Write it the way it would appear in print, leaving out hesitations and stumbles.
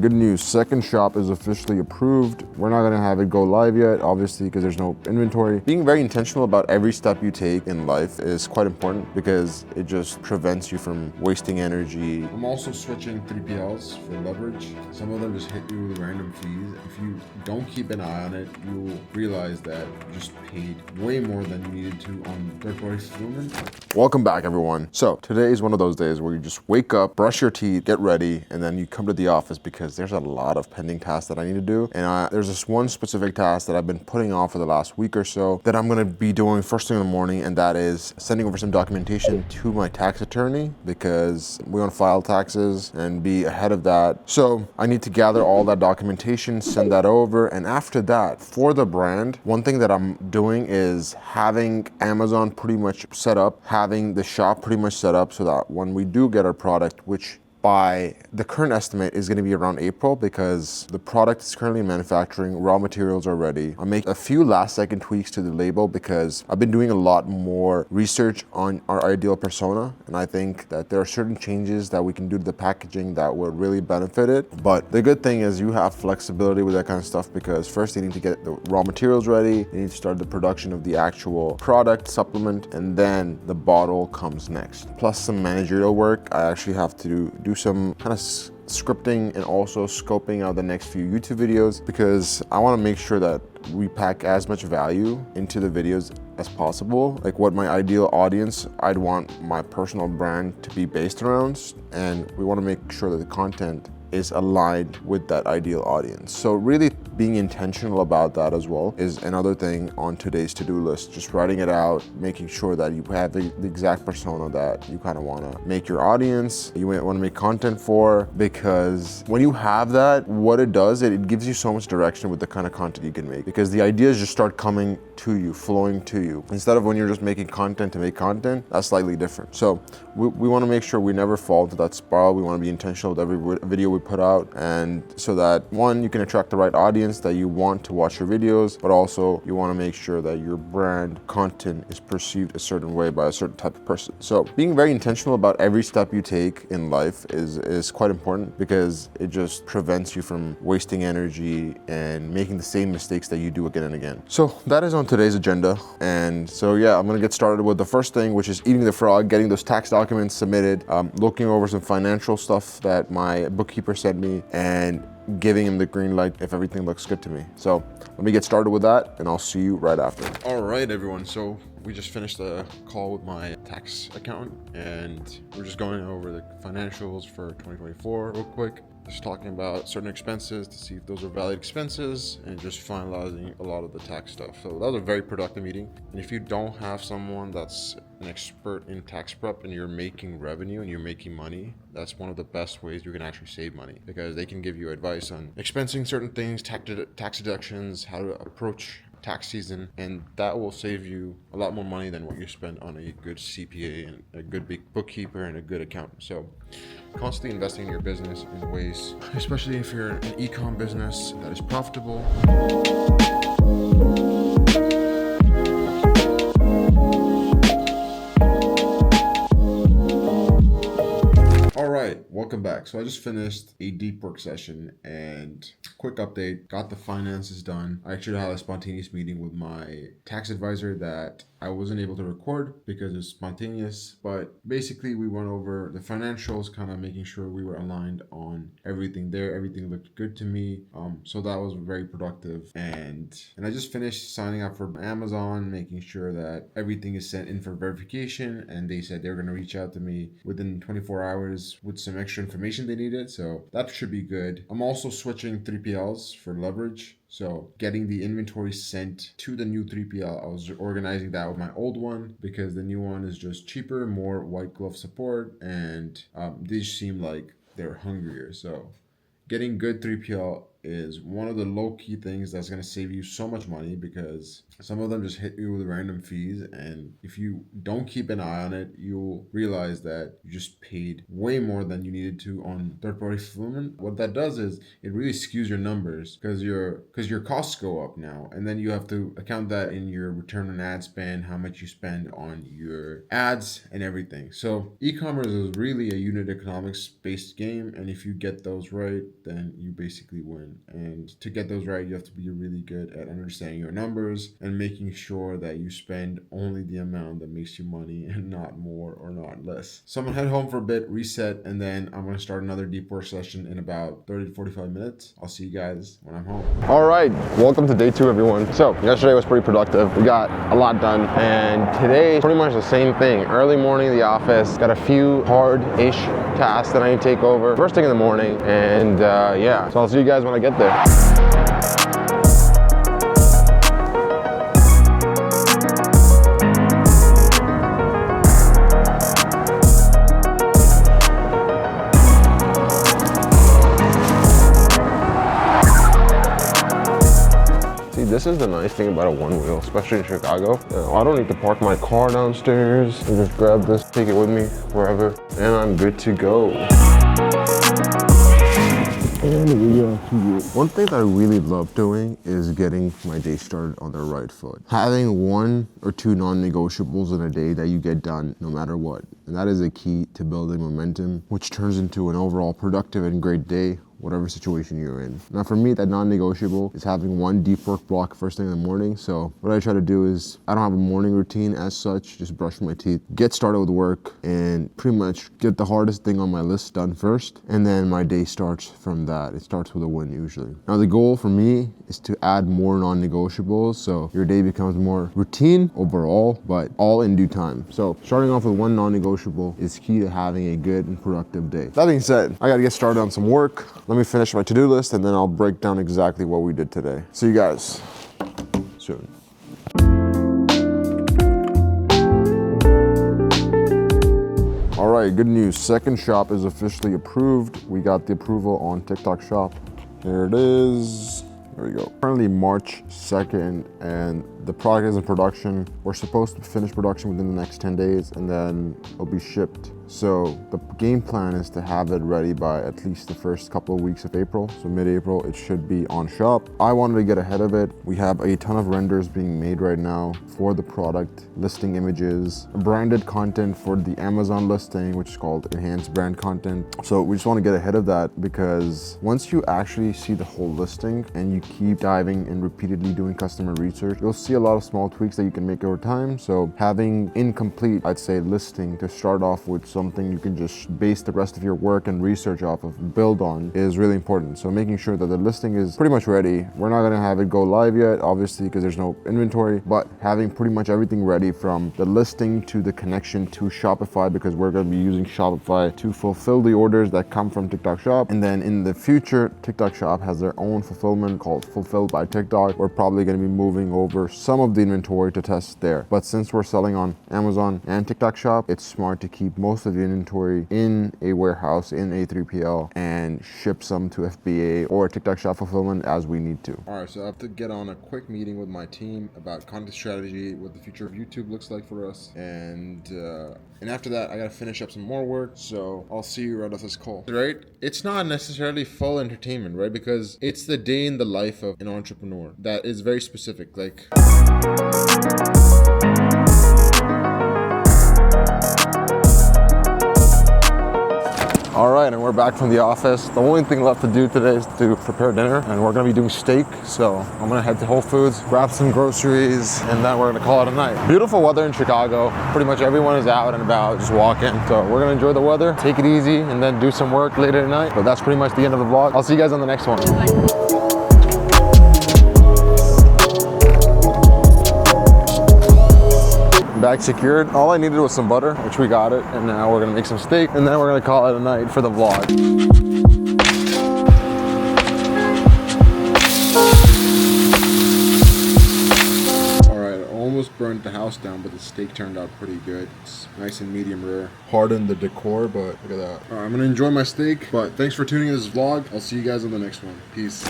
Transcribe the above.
good news. Second shop is officially approved. We're not gonna have it go live yet, obviously, because there's no inventory. Being very intentional about every step you take in life is quite important because it just prevents you from wasting energy. I'm also switching 3PLs for leverage. Some of them just hit you with random fees. If you don't keep an eye on it, you'll realize that you just paid way more than you needed to on third-party fulfillment. Welcome back, everyone. So today is one of those days where you just wake up, brush your teeth, get ready, and then you come to the office because there's a lot of pending tasks that I need to do. And there's this one specific task that I've been putting off for the last week or so that I'm gonna be doing first thing in the morning, and that is sending over some documentation to my tax attorney because we want to file taxes and be ahead of that. So I need to gather all that documentation, send that over, and after that, for the brand, one thing that I'm doing is having Amazon pretty much set up, having the shop pretty much set up so that when we do get our product, which by the current estimate is going to be around April because the product is currently in manufacturing, raw materials are ready. I'll make a few last second tweaks to the label because I've been doing a lot more research on our ideal persona, and I think that there are certain changes that we can do to the packaging that would really benefit it. But the good thing is you have flexibility with that kind of stuff because first you need to get the raw materials ready, you need to start the production of the actual product, supplement, and then the bottle comes next. Plus some managerial work. I actually have to do some kind of scripting and also scoping out the next few YouTube videos because I want to make sure that we pack as much value into the videos as possible. Like what my ideal audience I'd want my personal brand to be based around, and we want to make sure that the content is aligned with that ideal audience. So really being intentional about that as well is another thing on today's to-do list. Just writing it out, making sure that you have the exact persona that you kind of want to make your audience, you want to make content for, because when you have that, what it does, it gives you so much direction with the kind of content you can make because the ideas just start coming to you, flowing to you. Instead of when you're just making content to make content, that's slightly different. So we want to make sure we never fall into that spiral. We want to be intentional with every video we put out, and so that one, you can attract the right audience that you want to watch your videos, but also you want to make sure that your brand content is perceived a certain way by a certain type of person. So being very intentional about every step you take in life is quite important because it just prevents you from wasting energy and making the same mistakes that you do again and again. So that is on today's agenda. And so yeah, I'm gonna get started with the first thing, which is eating the frog, getting those tax documents submitted, looking over some financial stuff that my bookkeeper sent me, and giving him the green light if everything looks good to me. So let me get started with that and I'll see you right after. All right, everyone. So we just finished a call with my tax accountant and we're just going over the financials for 2024 real quick. Just talking about certain expenses to see if those are valid expenses and just finalizing a lot of the tax stuff. So that was a very productive meeting. And if you don't have someone that's an expert in tax prep and you're making revenue and you're making money, that's one of the best ways you can actually save money because they can give you advice on expensing certain things, tax deductions, how to approach tax season, and that will save you a lot more money than what you spend on a good CPA and a good big bookkeeper and a good accountant. So constantly investing in your business in ways, especially if you're an e-com business that is profitable. Welcome back. So I just finished a deep work session and quick update, got the finances done. I actually had a spontaneous meeting with my tax advisor that I wasn't able to record because it's spontaneous, but basically we went over the financials, kind of making sure we were aligned on everything there. Everything looked good to me. So that was very productive. And I just finished signing up for Amazon, making sure that everything is sent in for verification. And they said they were going to reach out to me within 24 hours with some extra information they needed. So that should be good. I'm also switching 3PLs for leverage. So getting the inventory sent to the new 3PL, I was organizing that with my old one because the new one is just cheaper, more white glove support, and these seem like they're hungrier. So getting good 3PL is one of the low-key things that's going to save you so much money, because some of them just hit you with random fees, and if you don't keep an eye on it, you'll realize that you just paid way more than you needed to on third-party fulfillment. What that does is it really skews your numbers, because your costs go up now, and then you have to account that in your return on ad spend, how much you spend on your ads and everything. So e-commerce is really a unit economics based game, and if you get those right, then you basically win. And to get those right, you have to be really good at understanding your numbers and making sure that you spend only the amount that makes you money and not more or not less. So I'm gonna head home for a bit, reset, and then I'm gonna start another deep work session in about 30 to 45 minutes. I'll see you guys when I'm home. All right, welcome to day 2, everyone. So yesterday was pretty productive. We got a lot done, and today pretty much the same thing. Early morning in the office, got a few hard-ish tasks that I need to take over first thing in the morning, and yeah, so I'll see you guys when I get there. This is the nice thing about a one wheel, especially in Chicago. I don't need to park my car downstairs. I just grab this, take it with me wherever, and I'm good to go. One thing that I really love doing is getting my day started on the right foot. Having 1 or 2 non-negotiables in a day that you get done no matter what. And that is a key to building momentum, which turns into an overall productive and great day, whatever situation you're in. Now for me, that non-negotiable is having 1 deep work block first thing in the morning. So what I try to do is, I don't have a morning routine as such, just brush my teeth, get started with work, and pretty much get the hardest thing on my list done first. And then my day starts from that. It starts with a win usually. Now the goal for me is to add more non-negotiables, so your day becomes more routine overall, but all in due time. So starting off with 1 non-negotiable is key to having a good and productive day. That being said, I gotta get started on some work. Let me finish my to-do list, and then I'll break down exactly what we did today. See you guys soon. All right, good news. Second shop is officially approved. We got the approval on TikTok Shop. Here it is. There we go. Currently March 2nd, and the product is in production. We're supposed to finish production within the next 10 days, and then it'll be shipped. So the game plan is to have it ready by at least the first couple of weeks of April. So mid-April, it should be on shop. I wanted to get ahead of it. We have a ton of renders being made right now for the product, listing images, branded content for the Amazon listing, which is called enhanced brand content. So we just want to get ahead of that, because once you actually see the whole listing and you keep diving and repeatedly doing customer research, you'll see a lot of small tweaks that you can make over time. So having incomplete, I'd say, listing to start off with, something you can just base the rest of your work and research off of, build on, is really important. So making sure that the listing is pretty much ready. We're not gonna have it go live yet, obviously, because there's no inventory, but having pretty much everything ready from the listing to the connection to Shopify, because we're gonna be using Shopify to fulfill the orders that come from TikTok Shop. And then in the future, TikTok Shop has their own fulfillment called Fulfilled by TikTok. We're probably gonna be moving over some of the inventory to test there. But since we're selling on Amazon and TikTok Shop, it's smart to keep most of the inventory in a warehouse in a 3PL and ship some to FBA or TikTok Shop fulfillment as we need to. All right, so I have to get on a quick meeting with my team about content strategy, what the future of YouTube looks like for us, and after that, I gotta finish up some more work. So I'll see you right off this call. Right? It's not necessarily full entertainment, right? Because it's the day in the life of an entrepreneur that is very specific. Like. All right, and we're back from the office. The only thing left to do today is to prepare dinner, and we're gonna be doing steak. So I'm gonna head to Whole Foods, grab some groceries, and then we're gonna call it a night. Beautiful weather in Chicago. Pretty much everyone is out and about, just walking. So we're gonna enjoy the weather, take it easy, and then do some work later tonight. But that's pretty much the end of the vlog. I'll see you guys on the next one. Bag secured. All I needed was some butter, which we got it, and now we're gonna make some steak, and then we're gonna call it a night for the vlog. All right, almost burned the house down, but the steak turned out pretty good. It's nice and medium rare. Pardon the decor, but look at that. All right, I'm gonna enjoy my steak, but thanks for tuning in this vlog. I'll see you guys on the next one. Peace.